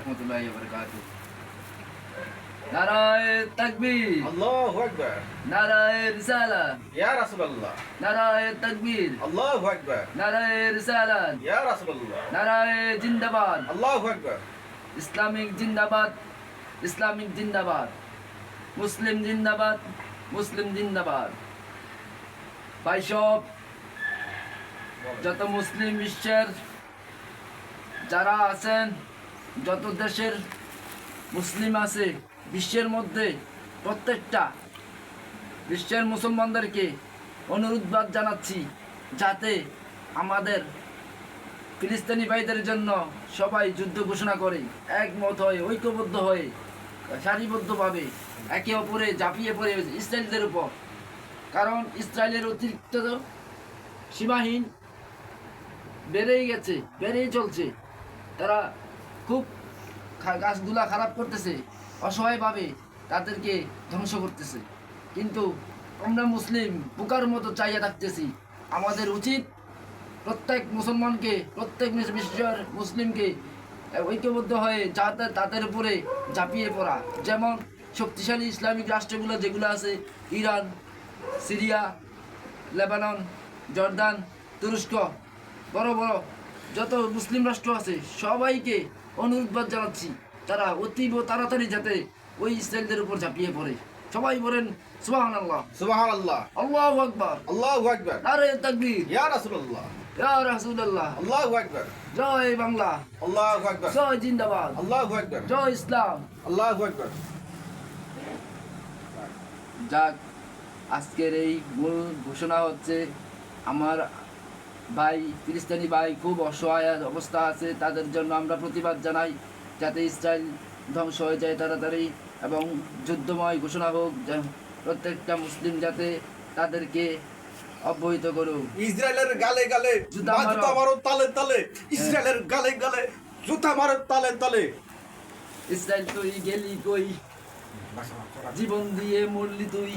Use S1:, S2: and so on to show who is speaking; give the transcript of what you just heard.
S1: রহমতুল্লাহি ওয়া বারাকাতুহু। নারায়ে তাকবীর,
S2: আল্লাহু আকবার,
S1: নারায়ে রিসালাত,
S2: ইয়া রাসূলুল্লাহ,
S1: নারায়ে তাকবীর,
S2: আল্লাহু আকবার,
S1: নারায়ে রিসালাত,
S2: ইয়া রাসূলুল্লাহ,
S1: নারায়ে জিন্দাবাদ,
S2: আল্লাহু আকবার,
S1: ইসলামিক জিন্দাবাদ, ইসলামিক জিন্দাবাদ, মুসলিম জিন্দাবাদ, মুসলিম জিন্দাবাদ। ভাই সব যত মুসলিম বিশ্বের যারা আছেন, যত দেশের মুসলিম আছে বিশ্বের মধ্যে, প্রত্যেকটা বিশ্বের মুসলমানদেরকে অনুরোধ জানাচ্ছি যাতে আমাদের ফিলিস্তিনি ভাইদের জন্য সবাই যুদ্ধ ঘোষণা করে, একমত হয়ে, ঐক্যবদ্ধ হয়ে, সারিবদ্ধভাবে একে অপরে ঝাঁপিয়ে পড়ে ইসরায়েলদের উপর। কারণ ইসরায়েলের অতিরিক্ত সীমাহীন বেড়েই গেছে, বেড়েই চলছে। তারা খুব গাছগুলা খারাপ করতেছে, অসহায়ভাবে তাদেরকে ধ্বংস করতেছে। কিন্তু আমরা মুসলিম পোকার মতো চাইয়া থাকতেছি। আমাদের উচিত প্রত্যেক মুসলমানকে, প্রত্যেক বিশ্বের মুসলিমকে ঐক্যবদ্ধ হয়ে যাতে তাদের উপরে ঝাঁপিয়ে পড়া। যেমন শক্তিশালী ইসলামিক রাষ্ট্রগুলো যেগুলো আছে, ইরান, সিরিয়া, লেবানন, জর্দান, তুরস্ক, বড় বড় যত মুসলিম রাষ্ট্র আছে সবাইকে অনুরোধ জানাচ্ছি তারা অতীব তাড়াতাড়ি যাতে ওই ইসরায়েলদের উপর ঝাঁপিয়ে পড়ে। সবাই বলেন সুবহানাল্লাহ,
S2: সুবহানাল্লাহ,
S1: আল্লাহু আকবার,
S2: আল্লাহু আকবার,
S1: নারায়ে তাকবীর,
S2: ইয়া রাসূলুল্লাহ,
S1: ইয়া রাসূলুল্লাহ,
S2: আল্লাহু আকবার,
S1: জয় বাংলা,
S2: আল্লাহু আকবার,
S1: জয় জিন্দাবাদ,
S2: আল্লাহু আকবার,
S1: জয় ইসলাম।
S2: আল্লাহু আকবার।
S1: যাক, আজকের এই মূল ঘোষণা হচ্ছে আমার ভাই, ফিলিস্তিনি ভাই খুব অসহায় অবস্থা আছে, তাদের জন্য আমরা প্রতিবাদ জানাই যাতে ইসরায়েল ধ্বংস হয়ে যায় তাড়াতাড়ি এবং যুদ্ধময় ঘোষণা হোক, প্রত্যেকটা মুসলিম যাতে তাদেরকে অব্যাহত করুক।
S2: ইসরায়েলের গালে গালে
S1: জুতা মারো।
S2: জুতা মারো তালে তালে, ইসরায়েলের গালে গালে জুতা মারো তালে তালে।
S1: ইসরায়েল তুই গেলি কই, জীবন দিয়ে মরলি তুই।